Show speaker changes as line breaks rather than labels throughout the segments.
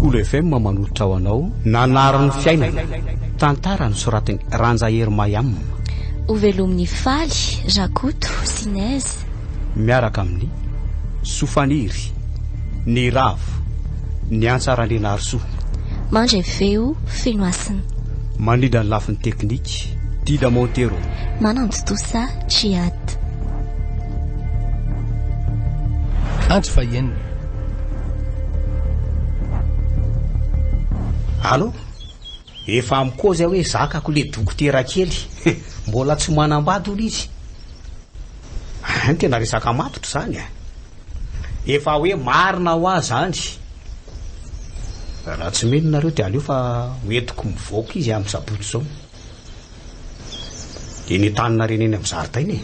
Kolo FM manolotra ho anao nanarany fiainana tantara ny soratiny Ranjahery Mayam.
Ovelomin'ny faly Rakoto Sinez
miaraka amin'ny Sofaniry ny Ravo ny Antsarandrena Arsoa
mandray feo Fenoasina
manindra ny lafiny teknika Dida Montero
manandotosa Triad
Antsy Fayenina.
Allo efa amikoza hoe zakako le dokotera kely mbola tsy manambady olo izy tena resaka matotra zany efa hoe marina ho azy zany raha tsy meno nareo dia aleo fa hoentiko mivoaka izy amin'ny sabotsy zao dia ny tanina reny eny amin'ny zaridaina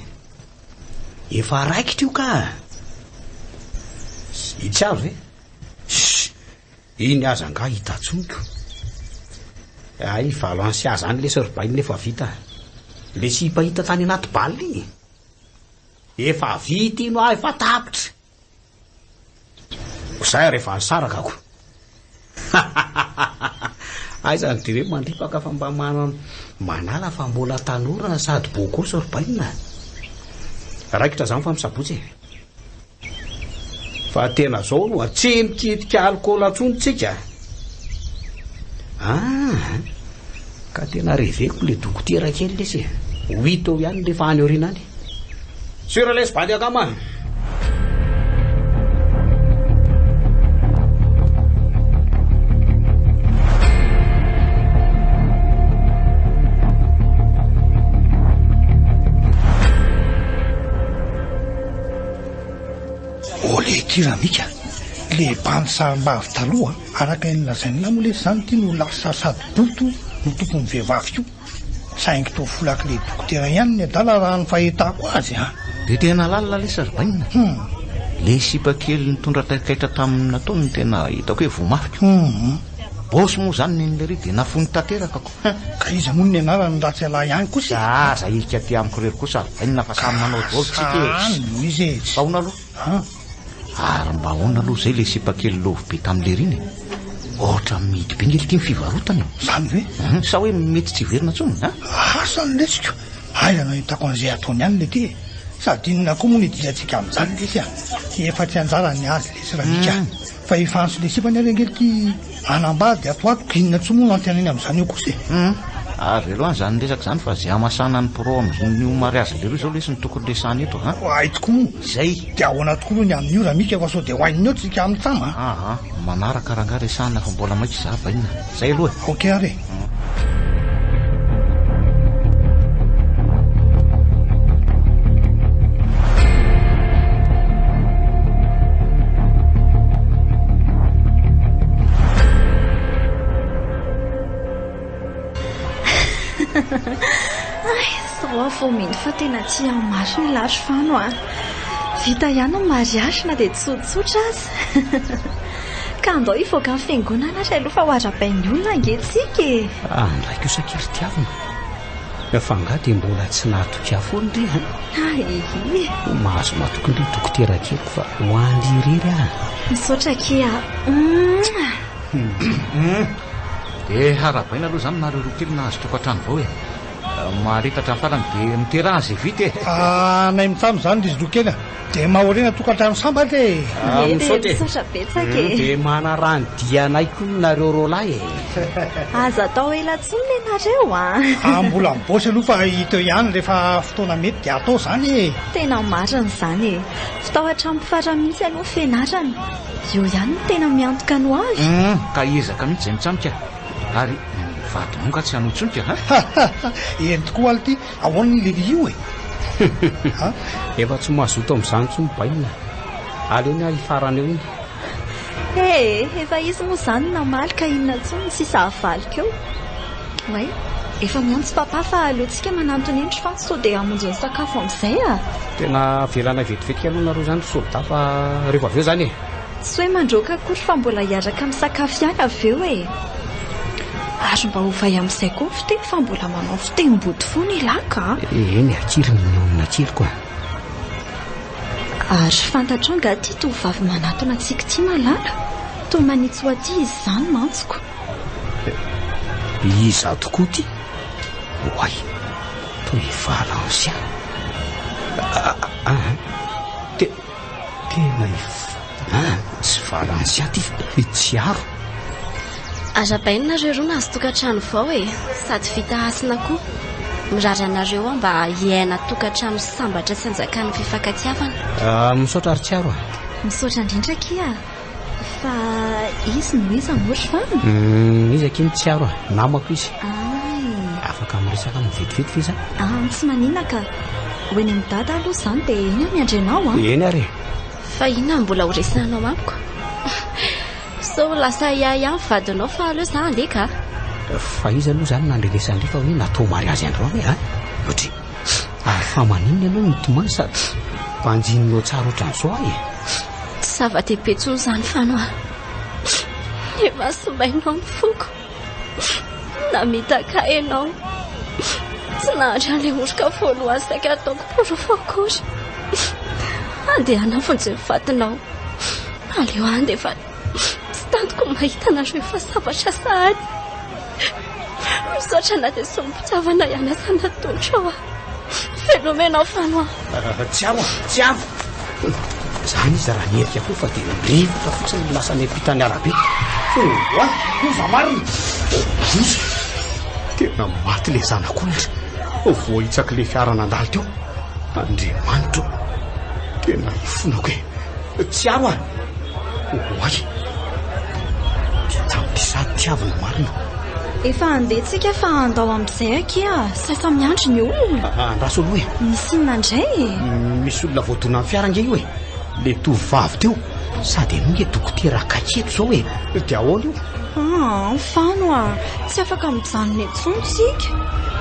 efa raikitra io ka itsaro ve iny aza nga hitatsoniko ay valo ansia zany le sorbainy efa vita le sy hipahita tany anaty balina iny efa vita ino ah efa tapitra zay rehefa nisaraka ako ay zany dire mandripaka fa mba manala fa mbola tanora sady boko sorbaina raikitra zany fa misabotsy fa tena zao no tsy mikitika alcool atsontsika ka tena reveko le dokotera kely lesy ho ihany le fa any orinany sur les badiakama
ole tiramika le banisarim-bavy taloha araka iny lazainina moa le zany ty no lasa sady boto no tompony vehivavy io saingy to folaky le dokotera ihany ny adala raha ny fahitako azy
de tena lalina le sarbaina le sipa kely nitondra taikaitra tamin'ny nataony ny tena hitako hoe vomafika bosy moa zany nyle ry de nafony tanterakako
ka izy moa ny anarany ratsy ala ihany kosa
za irika ty amiko rery kosa sarbaina fa samy manao voltsika
izy
faona aloha ary mba hoana aloha zay le sipa kely lovy be tam'le riny ohatra mihidy be ngely ty ny fivarotany
zany hoe
sa hoe mety tsy verina tsony
asany lesika ayana hitako an'izay ataony ihany le ty sady inona koa moa nidiatsika amin'izany lesy efa tsy anjarany azy lesy raha mika fa efa anso le sipany ary ngely ty anambady atoatoko inona tsy moa no antenany amin'izany io kosa
ary aloha zany resaka zany fa zay amasana ny pro am'zny mariazy le roy zao lesy ny tokony lesany eto
aitoko moa
zay
de ahoana tokoa aloha ny amin'io raha mika fa sao de hoaininy eo tsika amin'ny tsama
manaraka raha nga resana fa mbola maika za vainina zay aloha
ok ary
Vomeny fa tena tsy amaso ny latro fano vita ihany ny mariage na dia tsotsotra azy ka andao ivoaka ny fiangonana ry aloha fa hoara-bain'ny olona angetsika
ndraiky io sakely tiavina fa nga dia mbola tsy nahatokia foany ry mahazo matokony ry dokotera keloko fa hoany irery
misaotra kia
de harabaina aloha zany nareo roa kely nahazo tokantrano vao maharitatra ny farany de mitera azy vita
nay mitsamo zany izy dokely de mahorena tokantrano samba le
misaotra betsaka
de manarany dianay koa nareo rolahy
aza atao elatsony le nareo
mbola mibosy aloha fa hiteo ihany rehefa fotoana mety de atao zany
tena marina zany fitahotra mifara mihitsy aloha fianarana io ihany no tena miantoka no azy
ka ezaka mihitsy zay mitsamika ary vadymonka tsy hanotsonika
eny tokoa aly ty ahoany leli io
efa tsy mahazoto amin'izany tsy mibainina aleo ny hifarana eo iny
efa izy moa zany namaly ka inona tsony ny sisa havaliko eo way efa miantsy papa fa aleontsika manantony endry fa sao dia hamonjy ny sakafo amin'izay
tena velana vetivety aloha nareo zany solda fa rehefa avy eo zany
tsy hoe mandroaka akory fa mbola hiaraka amin'ny sakafo ihany avy eo ary mba hovay amin'izay koa ny fiteny fa mbola manao fitenim-body foana ilaka
eny akiriny ny olona kely koa
ary fantatrao nga ty tovavy manatona antsika ty malala toa manitsy ho aty izy izany mantsoko.
Iza tokoa ty? Oay, toy Valensia. Tena tsy Valensia ty tsiaro.
Aza-bainonareo roa nazo tokantrano vao sady vita asina koa. Mirary anareo ao mba hiaina tokantrano sambatra sy anjakan'ny fifankatiavana.
Misaotra ary tsiaro
Misaotra indrindra kia. Fa izy no iza mory fana?
Izy akiny tsiaro namako izy. Afaka miresaka mivetivety ve zany?
Tsy manina ka. Ho eny amin'ny dada aloha izany dia eny miandry anao
Eny ary.
Fa inona mbola ho resananao amiko? So lasa ihany vadinao fa aleo za andeha ka?
Fa izy aloha zany nandrenesan'le fa hoe natao mariazy androany Otry fa maninona ianao nitomany sady mpanjininao tsara ohatran'izao
Tsy zava-dehibe tsony izany fanoa. Efa sombainao ny foko. Namitaka ianao. Tsy nahatra an'ilay orika voalohany saika ataoko porofo akory. Andeha fonjy mifatinao. Aleo andeha fa tsy tantoko mahita anareo efa sabatra sahady. Misaotra na dia sombon-pitiavana ihany asana tontra fenomenao fanoa.
Tsiaro zany izy raha nierika koa fa dia rivotra fotsiny lasa ny ampitany arabe. Oza marina tena maty le zanak'olitra voahitsaka le fiara nandalo teo. Andriamanitra tena ifonako tsiaro oay tamin'ity sady tiavana marina.
Efa andetsika fa andao amin'izay akia. Safa miandry ny olona.
Andraso aloha
Misy inona indray
misy olona voadona amin'ny fiara nge io le tovavy teo sady anao nge dokotera kaketo zao dia ahoana io?
Fano tsy afaka mijanona etsony tsika.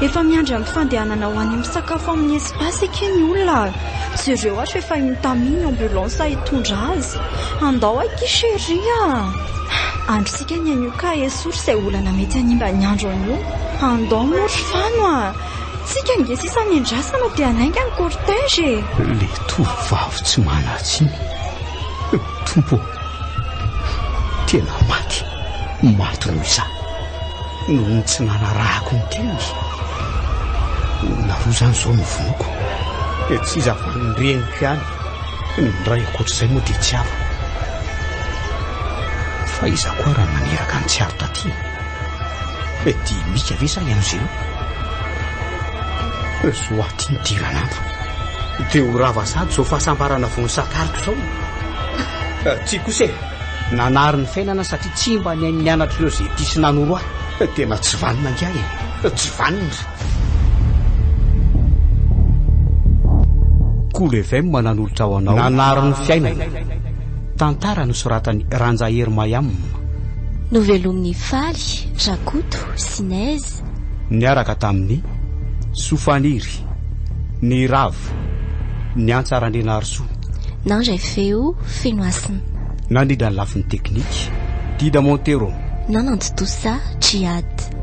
Efa miandry amin'ny fandehanana ho any misakafo amin'ny espasy ake ny olona. Jereo ato efa inotaminy ambulance hitondra azy. Andao aky sheria. Androsika ny anio ka esory izay olana mety animba ny andro anio. Andao mory fano tsika nge sisa miandrasana dia anainga ny cortège.
Le tovavy tsy manatsiny tompo tena maty noho izaho noho ny tsy nanarahako ny teny. Naroa zany zao novonoko tsy iza fa nyreniko ihany nyray akoatr'izay moa dia tsiaro. Fa iza koa raha maneraka ny tsiaro taty dia mika ve sa ian'izay zo aty nidiranandro dia ho rava sady zao fahasambarana vony sakariko zao. Tsy kosa nanary ny fiainana satria tsy mba ny nianatra ireo zay tisy nanoro ahy. Tena tsy vanina ngiahy tsy vanina. Cool FM mananolotra ao anao nanary ny fiainana. Tantara nosoratany Ranjahery Mayam.
Novelomin'ny Faly, Rakoto, Sinaizy.
Niaraka tamin'ny Sofaniry, ny Ravo, ny Antsarandrena Arsoa.
Nandray feo Fenoasina.
Nandrindra ny lafiny teknika Dida Montero.
Nananto Tosa Djiad.